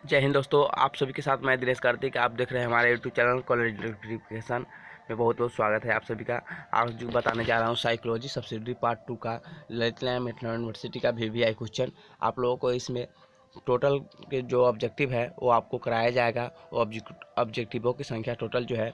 जय हिंद दोस्तों, आप सभी के साथ मैं दिनेश कार्तिक। आप देख रहे हैं हमारे यूट्यूब चैनल कॉलेज नोटिफिकेशन में। बहुत बहुत स्वागत है आप सभी का। आज जो बताने जा रहा हूँ साइकोलॉजी सब्सिडरी पार्ट 2 का ललितनारायण मेथड यूनिवर्सिटी का VVI क्वेश्चन। आप लोगों को इसमें टोटल के जो ऑब्जेक्टिव है वो आपको कराया जाएगा। वो ऑब्जेक्टिवों की संख्या टोटल जो है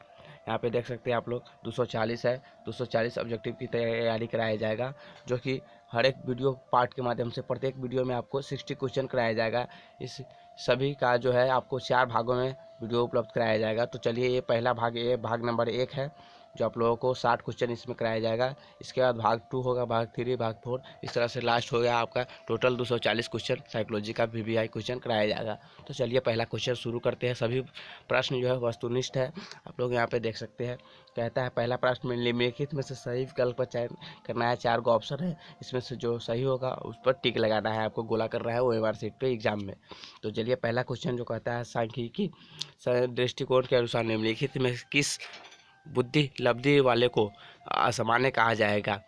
यहाँ पे देख सकते हैं आप लोग 240 है। 240 ऑब्जेक्टिव की तैयारी कराया जाएगा, जो कि हर एक वीडियो पार्ट के माध्यम से प्रत्येक वीडियो में आपको 60 क्वेश्चन कराया जाएगा। इस सभी का जो है आपको 4 भागों में वीडियो उपलब्ध कराया जाएगा। तो चलिए, ये पहला भाग, ये भाग नंबर 1 है, जो आप लोगों को 60 क्वेश्चन इसमें कराया जाएगा। इसके बाद भाग 2 होगा, भाग 3, भाग 4, इस तरह से लास्ट हो गया आपका टोटल 240 क्वेश्चन साइकोलॉजी का VVI क्वेश्चन कराया जाएगा। तो चलिए पहला क्वेश्चन शुरू करते हैं। सभी प्रश्न जो है वस्तुनिष्ठ है, आप लोग यहाँ पे देख सकते हैं। कहता है पहला प्रश्न में निम्नलिखित में से सही विकल्प का चयन करना है। 4 गो ऑप्शन है, इसमें से जो सही होगा उस पर टिक लगाना है। आपको गोला कर रहा है OMR सीट पे एग्जाम में। तो चलिए पहला क्वेश्चन जो कहता है सांख्यिकी दृष्टिकोण के अनुसार निम्नलिखित में किस बुद्धि लब्धि वाले को असामान्य कहा जाएगा।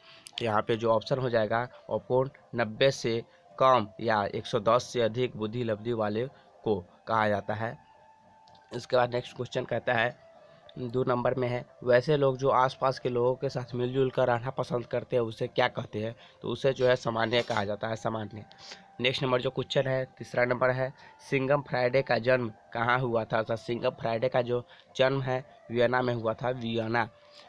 यहाँ पे जो ऑप्शन हो जाएगा ऑप्शन 90 से कम या 110 से अधिक बुद्धि लब्धि वाले को कहा जाता है। इसके बाद नेक्स्ट क्वेश्चन कहता है 2 नंबर में है, वैसे लोग जो आसपास के लोगों के साथ मिलजुल कर रहना पसंद करते हैं उसे क्या कहते हैं। तो उसे जो है सामान्य कहा जाता है, सामान्य। नेक्स्ट नंबर जो क्वेश्चन है, तीसरा नंबर है, सिंघम फ्राइडे का जन्म कहाँ हुआ था। तो सिंघम फ्राइडे का जो जन्म है वियना में हुआ था, Vienna.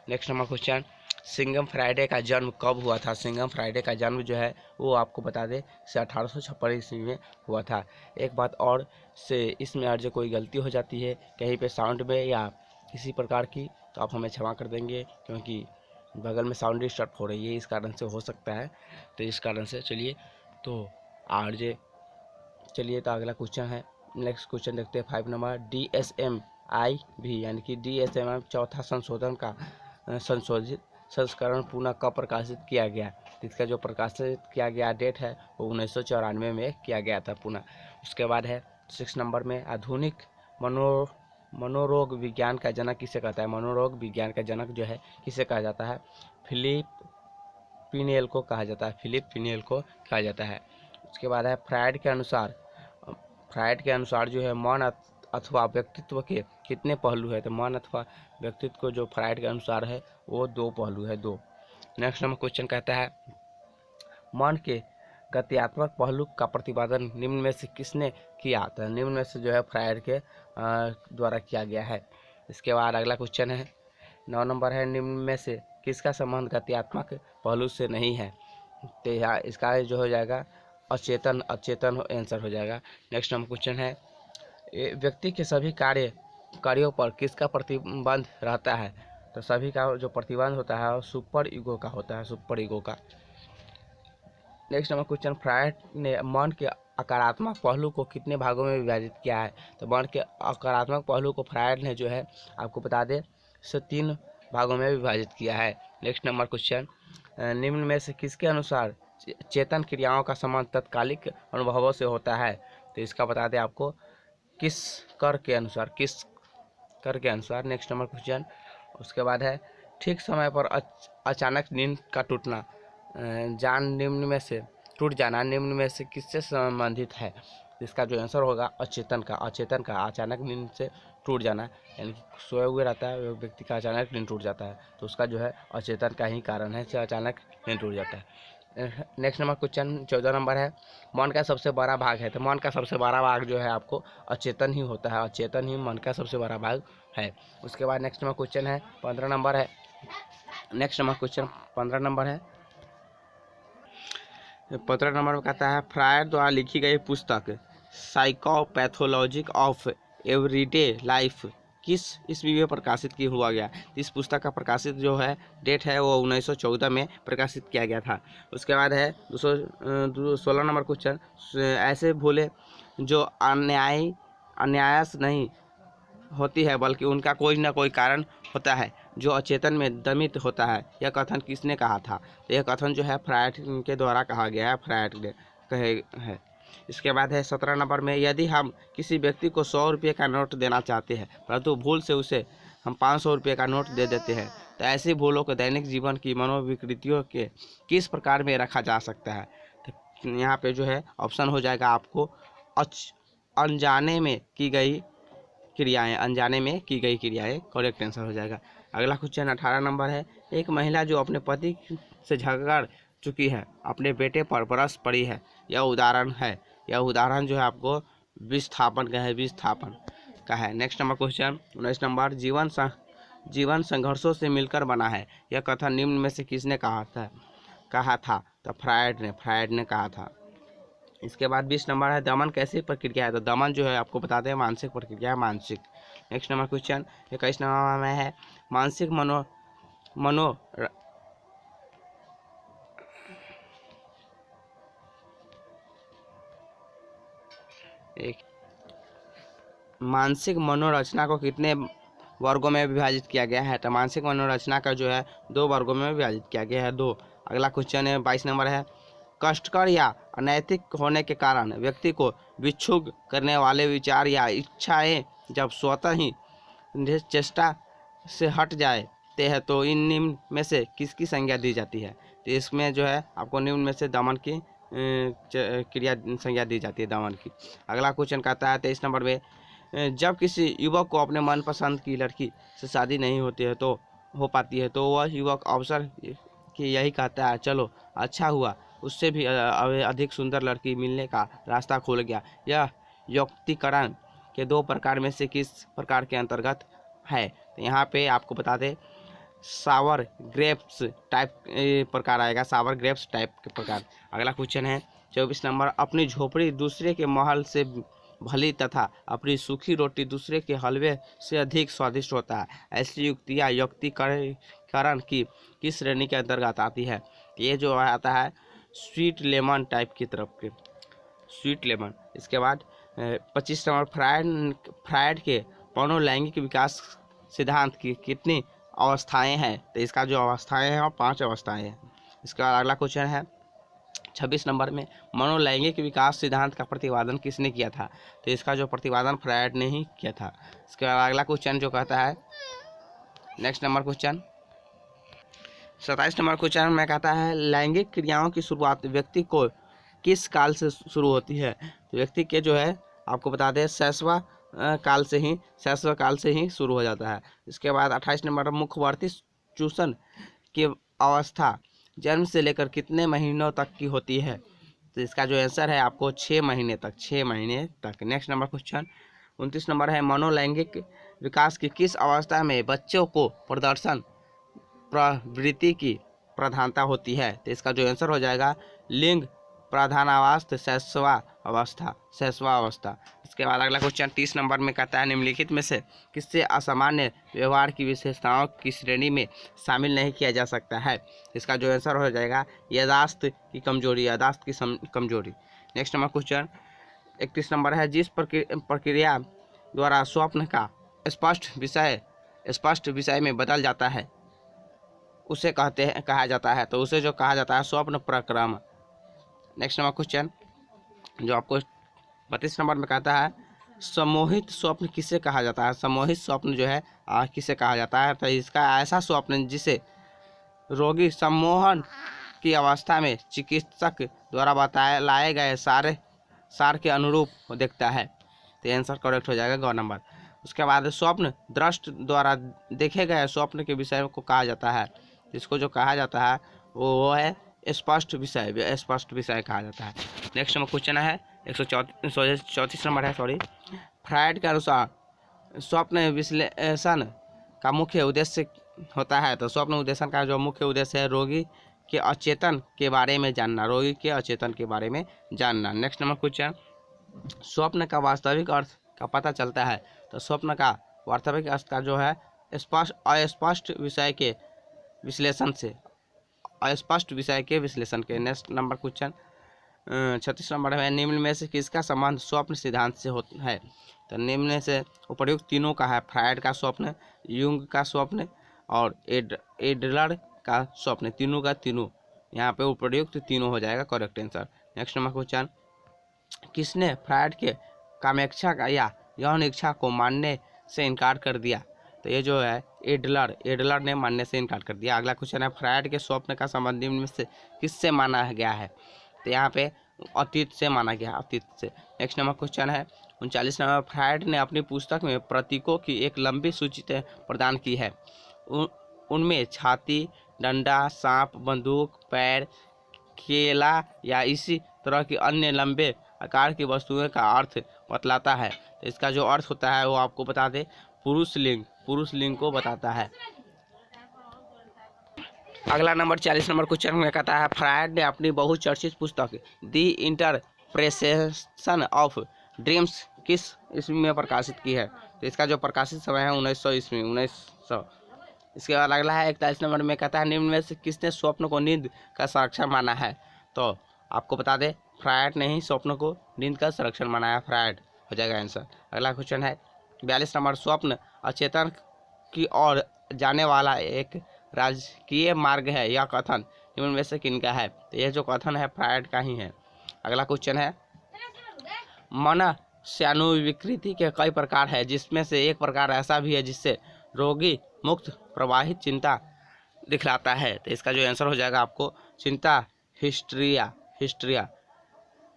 Next number question, Singham Friday का जन्म कब हुआ था। सिंघम फ्राइडे का जन्म जो है वो आपको बता दें से 1856 ईस्वी में हुआ था। एक बात और से इसमें अगर जो कोई गलती हो जाती है कहीं पे साउंड में या किसी प्रकार की, तो आप हमें क्षमा कर देंगे, क्योंकि बगल में साउंड डिस्टर्ब हो रही है, इस कारण से हो सकता है। तो इस कारण से चलिए तो आरजे चलिए तो अगला क्वेश्चन है, नेक्स्ट क्वेश्चन देखते हैं 5 नंबर। DSM-IV यानी कि DSM चौथा संशोधन का संशोधित संस्करण पुनः कब प्रकाशित किया गया। इसका जो प्रकाशित किया गया डेट है वो 1994 में किया गया था पुनः। उसके बाद है 6 नंबर में, आधुनिक मनोरोग विज्ञान का जनक किसे कहता है। मनोरोग विज्ञान का जनक जो है किसे कहा जाता है। फिलिप पिनेल को कहा जाता है, फिलिप पिनेल को कहा जाता है। उसके बाद है फ्रायड के अनुसार जो है मन अथवा व्यक्तित्व के कितने पहलू है। तो मन अथवा व्यक्तित्व को जो फ्रायड के अनुसार है वो 2 पहलू है, 2। नेक्स्ट नंबर क्वेश्चन कहता है मन के गत्यात्मक पहलू का प्रतिपादन निम्न में से किसने किया। तो निम्न में से जो है फ्रायड के द्वारा किया गया है। इसके बाद अगला क्वेश्चन है 9 नंबर है, निम्न में से किसका संबंध गत्यात्मक पहलू से नहीं है। तो यहाँ इसका जो हो जाएगा अचेतन आंसर हो जाएगा। नेक्स्ट नंबर क्वेश्चन है, व्यक्ति के सभी कार्यों पर किसका प्रतिबंध रहता है। तो सभी का जो प्रतिबंध होता है वो सुपर ईगो का होता है, सुपर ईगो का। नेक्स्ट नंबर क्वेश्चन, फ्रायड ने मन के आकारात्मक पहलू को कितने भागों में विभाजित किया है। तो मन के आकारात्मक पहलू को फ्रायड ने जो है आपको बता दें से 3 भागों में विभाजित किया है। नेक्स्ट नंबर क्वेश्चन, निम्न में से किसके अनुसार चेतन क्रियाओं का संबंध तत्कालिक अनुभवों से होता है। तो इसका बता दें आपको किस कर के अनुसार, किस कर के अनुसार। नेक्स्ट नंबर क्वेश्चन, उसके बाद है ठीक समय पर अचानक नींद का टूटना, जान निम्न में से टूट जाना निम्न में से किससे संबंधित है। इसका जो आंसर होगा अचेतन का, अचेतन का अचानक नींद से टूट जाना, यानी कि सोए हुए रहता है व्यक्ति का अचानक नींद टूट जाता है, तो उसका जो है अचेतन का ही कारण है, अचानक नींद टूट जाता है। नेक्स्ट नंबर क्वेश्चन 14 नंबर है, मन का सबसे बड़ा भाग है। तो मन का सबसे बड़ा भाग जो है आपको अचेतन ही होता है, अचेतन ही मन का सबसे बड़ा भाग है। उसके बाद नेक्स्ट नंबर क्वेश्चन है 15 नंबर है, नेक्स्ट नंबर क्वेश्चन 15 नंबर है, 15 नंबर में कहता है फ्रायड द्वारा लिखी गई पुस्तक साइकोपैथोलॉजी ऑफ एवरीडे लाइफ किस ईस्वी में प्रकाशित की हुआ गया। इस पुस्तक का प्रकाशित जो है डेट है वो 1914 में प्रकाशित किया गया था। उसके बाद है 16 नंबर क्वेश्चन, ऐसे भूले जो अन्यायस नहीं होती है बल्कि उनका कोई ना कोई कारण होता है जो अचेतन में दमित होता है, यह कथन किसने कहा था। तो यह कथन जो है फ्रायड के द्वारा कहा गया है, फ्रायड ने कहे है। इसके बाद है 17 नंबर में, यदि हम किसी व्यक्ति को 100 रुपये का नोट देना चाहते हैं परंतु भूल से उसे हम 500 रुपये का नोट दे देते हैं, तो ऐसी भूलों को दैनिक जीवन की मनोविकृतियों के किस प्रकार में रखा जा सकता है। तो यहाँ पे जो है ऑप्शन हो जाएगा आपको अनजाने में की गई क्रियाएं, अनजाने में की गई क्रियाएं करेक्ट आंसर हो जाएगा। अगला क्वेश्चन 18 नंबर है, एक महिला जो अपने पति से झगड़ चुकी है, अपने बेटे पर बरस पड़ी है, यह उदाहरण है। यह उदाहरण जो है आपको विस्थापन का है, विस्थापन का है। नेक्स्ट नंबर क्वेश्चन 19 नंबर, जीवन संघर्षों से मिलकर बना है, यह कथन निम्न में से किसने कहा था? तो फ्रायड ने कहा था। इसके बाद 20 नंबर है, दमन कैसी प्रक्रिया है? तो दमन जो है आपको बताते हैं मानसिक प्रक्रिया है, मानसिक। नेक्स्ट नंबर क्वेश्चन 21 नंबर में है, मानसिक मनो एक मानसिक मनोरचना को कितने वर्गों में विभाजित किया गया है? तो मानसिक मनोरचना का जो है 2 वर्गों में विभाजित किया गया है, 2। अगला क्वेश्चन है 22 नंबर है, कष्टकर या अनैतिक होने के कारण व्यक्ति को विक्षुब्ध करने वाले विचार या इच्छाएं जब स्वतः ही चेष्टा से हट जाते हैं तो इन निम्न में से किसकी संज्ञा दी जाती है? तो इसमें जो है आपको निम्न में से दमन की क्रिया संज्ञा दी जाती है, दमन की। अगला क्वेश्चन कहता है 23 नंबर में, जब किसी युवक को अपने मनपसंद की लड़की से शादी नहीं होती है तो हो पाती है, तो वह युवक अवसर कि यही कहता है, चलो अच्छा हुआ, उससे भी अधिक सुंदर लड़की मिलने का रास्ता खुल गया। यह युक्तिकरण के 2 प्रकार में से किस प्रकार के अंतर्गत है? तो यहाँ पे आपको बता दें सावर ग्रेप्स टाइप प्रकार आएगा, सावर ग्रेप्स टाइप के प्रकार। अगला क्वेश्चन है 24 नंबर, अपनी झोपड़ी दूसरे के महल से भली तथा अपनी सूखी रोटी दूसरे के हलवे से अधिक स्वादिष्ट होता है, ऐसी युक्तियाँ युक्तिकरण की किस श्रेणी के अंतर्गत आती है? ये जो आता है स्वीट लेमन टाइप की तरफ के, स्वीट लेमन। इसके बाद 25 नंबर, फ्रायड के मनोलैंगिक विकास सिद्धांत की कितनी अवस्थाएं हैं? तो इसका जो अवस्थाएं हैं 5 अवस्थाएं हैं। इसके बाद अगला क्वेश्चन है 26 नंबर में, मनोलैंगिक विकास सिद्धांत का प्रतिपादन किसने किया था? तो इसका जो प्रतिपादन फ्रायड ने ही किया था। इसके बाद अगला क्वेश्चन जो कहता है next number question 27 number question में कहता है, लैंगिक क्रियाओं की शुरुआत व्यक्ति को किस काल से शुरू होती है? तो व्यक्ति के जो है आपको बता दें शैशव काल से ही शुरू हो जाता है। इसके बाद 28 नंबर, मुखवर्ती चूषण की अवस्था जन्म से लेकर कितने महीनों तक की होती है? तो इसका जो आंसर है आपको 6 महीने तक। नेक्स्ट नंबर क्वेश्चन 29 नंबर है, मनोलैंगिक विकास की किस अवस्था में बच्चों को प्रदर्शन प्रवृत्ति की प्रधानता होती है? तो इसका जो आंसर हो जाएगा लिंग प्रधानावस्था शैशवावस्था। इसके बाद अगला क्वेश्चन 30 नंबर में कहता है, निम्नलिखित में से किससे असामान्य व्यवहार की विशेषताओं की श्रेणी में शामिल नहीं किया जा सकता है? इसका जो आंसर हो जाएगा याददाश्त की कमजोरी। नेक्स्ट नंबर क्वेश्चन 31 नंबर है, जिस प्रक्रिया द्वारा स्वप्न का स्पष्ट विषय में बदल जाता है उसे कहा जाता है, तो उसे जो कहा जाता है स्वप्न प्रक्रम। नेक्स्ट नंबर क्वेश्चन जो आपको 32 नंबर में कहता है, सम्मोहित स्वप्न किसे कहा जाता है? सम्मोहित स्वप्न जो है किसे कहा जाता है? तो इसका ऐसा स्वप्न जिसे रोगी सम्मोहन की अवस्था में चिकित्सक द्वारा लाए गए सार के अनुरूप देखता है। तो आंसर करेक्ट हो जाएगा ग नंबर। उसके बाद स्वप्न दृष्ट द्वारा देखे गए स्वप्न के विषय को कहा जाता है। इसको जो कहा जाता है वो है स्पष्ट विषय कहा जाता है। नेक्स्ट नंबर क्वेश्चन है 134 नंबर है, फ्रायड के अनुसार स्वप्न विश्लेषण का मुख्य उद्देश्य होता है। तो स्वप्न विश्लेषण का जो मुख्य उद्देश्य है रोगी के अचेतन के बारे में जानना। नेक्स्ट नंबर क्वेश्चन, स्वप्न का वास्तविक अर्थ का पता चलता है। तो स्वप्न का वास्तविक अर्थ का जो है अस्पष्ट विषय के विश्लेषण के। नेक्स्ट नंबर क्वेश्चन 36 नंबर है, निम्न में से किसका संबंध स्वप्न सिद्धांत से है? तो निम्न में से उपर्युक्त तीनों का है, फ्रायड का स्वप्न, यूंग का स्वप्न और एडलर का स्वप्न, तीनों का तीनों यहाँ पे उपर्युक्त तीनों हो जाएगा correct answer. Next number question, किसने फ्रायड के कामेक्षा का या यौन इच्छा को मानने से इनकार कर दिया? तो ये जो है एडलर ने मानने से इनकार कर दिया। अगला क्वेश्चन है, फ्रायड के स्वप्न का संबंध निम्न में से किससे माना गया है? तो यहाँ पे अतीत से माना गया, अतीत से। नेक्स्ट नंबर क्वेश्चन है, 39 नंबर, फ्रायड ने अपनी पुस्तक में प्रतीकों की एक लंबी सूची प्रदान की है। उनमें छाती, डंडा, सांप, बंदूक, पैर, केला या इसी तरह की अन्य लंबे आकार की वस्तुओं का अर्थ बतलाता है। तो इसका जो अर्थ होता है वो आपको बता दें, पुरुष लिंग को बताता है। अगला नंबर 40 नंबर क्वेश्चन में कहता है, फ्रायड ने अपनी बहुचर्चित पुस्तक दी इंटरप्रिटेशन ऑफ ड्रीम्स किस ईस्वी में प्रकाशित की है? तो इसका जो प्रकाशित समय है 1900 ईस्वी, 1900। इसके बाद अगला है 41 नंबर में कहता है, निम्न में से किसने स्वप्न को नींद का संरक्षण माना है? तो आपको बता दें, फ्रायड ने ही स्वप्न को नींद का संरक्षण माना है, फ्रायड हो जाएगा आंसर। अगला क्वेश्चन है 42 नंबर, स्वप्न अचेतन की ओर जाने वाला एक राजकीय मार्ग है, यह कथन निम्न में से किनका है? तो यह जो कथन है फ्रायड का ही है। अगला क्वेश्चन है, मनस्यानुविकृति के कई प्रकार है, जिसमें से एक प्रकार ऐसा भी है जिससे रोगी मुक्त प्रवाहित चिंता दिखलाता है। तो इसका जो आंसर हो जाएगा आपको चिंता हिस्ट्रिया।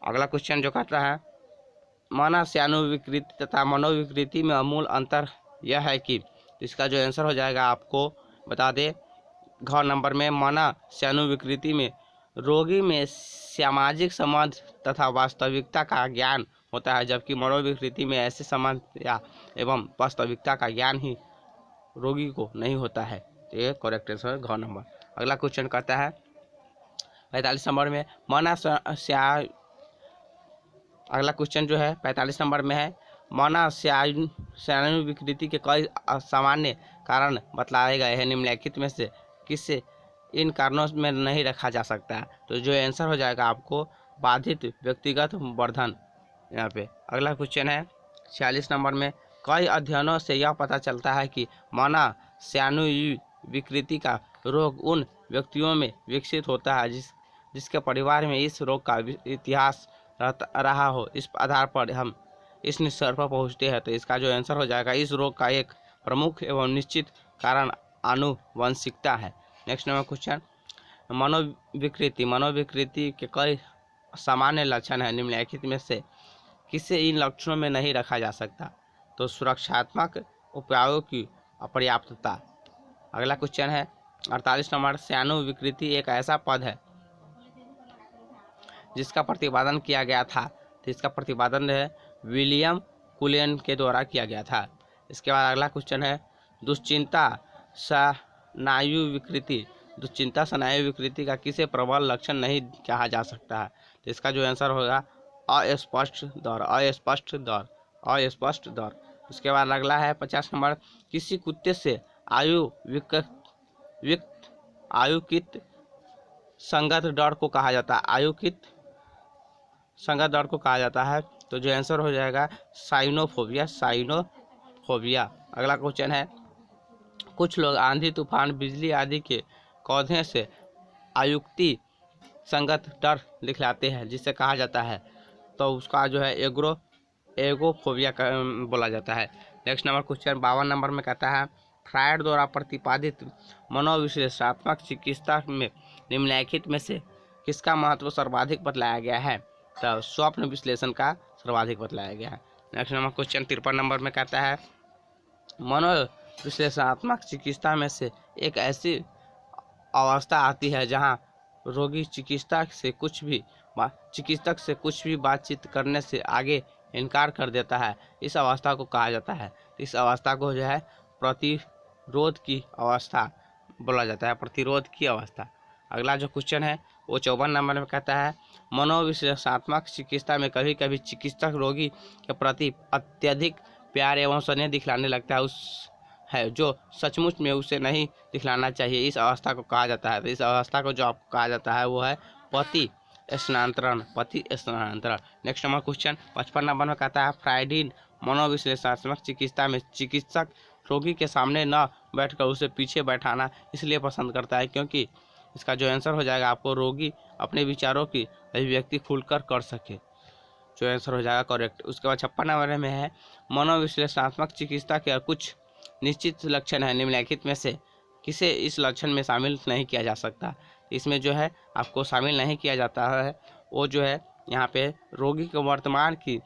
अगला क्वेश्चन जो कहता है, मनस्यानुविकृति तथा मनोविकृति में अमूल अंतर यह है कि, तो इसका जो आंसर हो जाएगा आपको बता दें, घ नंबर में मनस्यानुविकृति में रोगी में सामाजिक संबंध तथा वास्तविकता का ज्ञान होता है, जबकि मनोविकृति में ऐसे संबंध या एवं वास्तविकता का ज्ञान ही रोगी को नहीं होता है। तो ये करेक्ट आंसर है घ नंबर। अगला क्वेश्चन कहता है 45 नंबर में अगला क्वेश्चन जो है 45 नंबर में है, मनस्यानुविकृति के कई सामान्य कारण बतलाए गए हैं, निम्नलिखित में से किससे इन कारणों में नहीं रखा जा सकता है? तो जो आंसर हो जाएगा आपको बाधित व्यक्तिगत वर्धन यहाँ पे। अगला क्वेश्चन है 46 नंबर में, कई अध्ययनों से यह पता चलता है कि मनस्यानुविकृति का रोग उन व्यक्तियों में विकसित होता है जिसके परिवार में इस रोग का इतिहास रहा हो। इस आधार पर हम इस निष्कर्ष पर पहुँचते हैं। तो इसका जो आंसर हो जाएगा, इस रोग का एक प्रमुख एवं निश्चित कारण आनुवंशिकता है। नेक्स्ट नंबर क्वेश्चन, मनोविकृति के कई सामान्य लक्षण हैं, निम्नलिखित में से किसे इन लक्षणों में नहीं रखा जा सकता? तो सुरक्षात्मक उपायों की अपर्याप्तता। अगला क्वेश्चन है 48 नंबर, स्यानुविकृति एक ऐसा पद है जिसका प्रतिपादन किया गया था। तो इसका प्रतिपादन है विलियम कुलियन के द्वारा किया गया था। इसके बाद अगला क्वेश्चन है, दुश्चिंता स्नायु विकृति का किसे प्रबल लक्षण नहीं कहा जा सकता है? तो इसका जो आंसर होगा अस्पष्ट दौर। उसके बाद अगला है 50 नंबर, किसी कुत्ते से आयुकित संगत डर को कहा जाता है? आयुकित संगत डर को कहा जाता है। तो जो आंसर हो जाएगा साइनोफोबिया। अगला क्वेश्चन है, कुछ लोग आंधी, तूफान, बिजली आदि के कौधे से आयुक्ति संगत डर दिखलाते हैं, जिसे कहा जाता है, तो उसका जो है एगोफोबिया बोला जाता है। नेक्स्ट नंबर क्वेश्चन 52 नंबर में कहता है, फ्रायड द्वारा प्रतिपादित मनोविश्लेषणात्मक चिकित्सा में निम्नलिखित में से किसका महत्व सर्वाधिक बतलाया गया है? तो स्वप्न विश्लेषण का सर्वाधिक बतलाया गया है। नेक्स्ट नंबर क्वेश्चन 53 नंबर में कहता है, मनोविश्लेषणात्मक चिकित्सा में से एक ऐसी अवस्था आती है जहां रोगी चिकित्सक से कुछ भी बातचीत करने से आगे इनकार कर देता है। इस अवस्था को कहा जाता है, इस अवस्था को जो है प्रतिरोध की अवस्था बोला जाता है, प्रतिरोध की अवस्था। अगला जो क्वेश्चन है वो 54 नंबर में कहता है, मनोविश्लेषणात्मक चिकित्सा में कभी कभी चिकित्सक रोगी के प्रति अत्यधिक प्यार एवं स्नेह दिखलाने लगता है जो सचमुच में उसे नहीं दिखलाना चाहिए। इस अवस्था को कहा जाता है, तो इस अवस्था को जो आपको कहा जाता है वो है पति स्थानांतरण। नेक्स्ट नंबर क्वेश्चन 55 नंबर में कहता है, फ्रायडियन मनोविश्लेषणात्मक चिकित्सा में चिकित्सक रोगी के सामने न बैठकर उसे पीछे बैठाना इसलिए पसंद करता है क्योंकि, इसका जो आंसर हो जाएगा आपको, रोगी अपने विचारों की अभिव्यक्ति खुलकर कर सके। जो आंसर हो जाएगा करेक्ट। उसके बाद 56 नंबर में है, मनोविश्लेषणात्मक चिकित्सा के कुछ निश्चित लक्षण है, निम्नलिखित में से किसे इस लक्षण में शामिल नहीं किया जा सकता? इसमें जो है आपको शामिल नहीं किया जाता है वो जो है यहाँ पे रोगी के वर्तमान की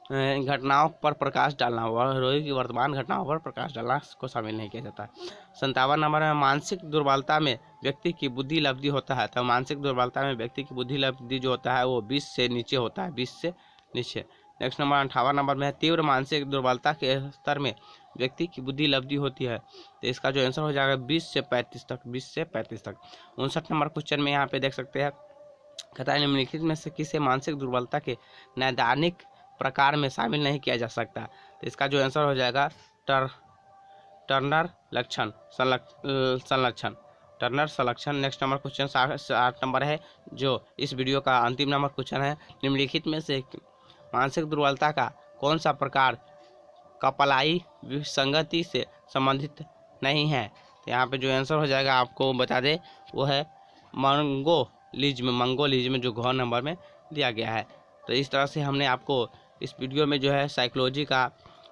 घटनाओं पर प्रकाश डालना, रोज की वर्तमान घटनाओं पर प्रकाश डालना को शामिल नहीं किया जाता। 57 नंबर में मानसिक दुर्बलता में व्यक्ति की बुद्धि लब्धि होता है। तो मानसिक दुर्बलता में व्यक्ति की बुद्धि लब्धि जो होता है वो 20 से नीचे होता है, 20 से नीचे। नेक्स्ट नंबर 58 नंबर में है तीव्र मानसिक दुर्बलता के स्तर में व्यक्ति की बुद्धि लब्धि होती है। तो इसका जो आंसर हो जाएगा 20 से 35 तक, 20 से 35 तक। 59 नंबर क्वेश्चन में यहाँ पे देख सकते हैं, कहता है निम्नलिखित में से किसे मानसिक दुर्बलता के नैदानिक प्रकार में शामिल नहीं किया जा सकता। तो इसका जो आंसर हो जाएगा टर्नर लक्षण संलक्षण, टर्नर संलक्षण। नेक्स्ट नंबर क्वेश्चन 8 नंबर है जो इस वीडियो का अंतिम नंबर क्वेश्चन है, निम्नलिखित में से मानसिक दुर्बलता का कौन सा प्रकार कपलाई विसंगति से संबंधित नहीं है। तो यहाँ पे जो आंसर हो जाएगा आपको बता दे वो है मंगोलिज्म जो घ नंबर में दिया गया है। तो इस तरह से हमने आपको इस वीडियो में जो है साइकोलॉजी का,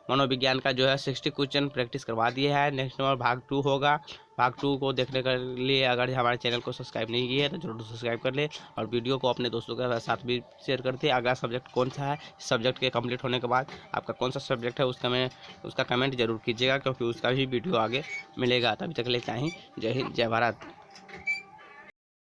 मनोविज्ञान का जो है 60 क्वेश्चन प्रैक्टिस करवा दिए हैं। नेक्स्ट नंबर भाग 2 होगा। भाग 2 को देखने के लिए अगर हमारे चैनल को सब्सक्राइब नहीं किए तो जरूर सब्सक्राइब कर ले और वीडियो को अपने दोस्तों के साथ भी शेयर करते। अगला सब्जेक्ट कौन सा है, इस सब्जेक्ट के कंप्लीट होने के बाद आपका कौन सा सब्जेक्ट है उसका कमेंट जरूर कीजिएगा, क्योंकि उसका भी वीडियो आगे मिलेगा। तभी तक ले चाहें, जय हिंद, जय भारत।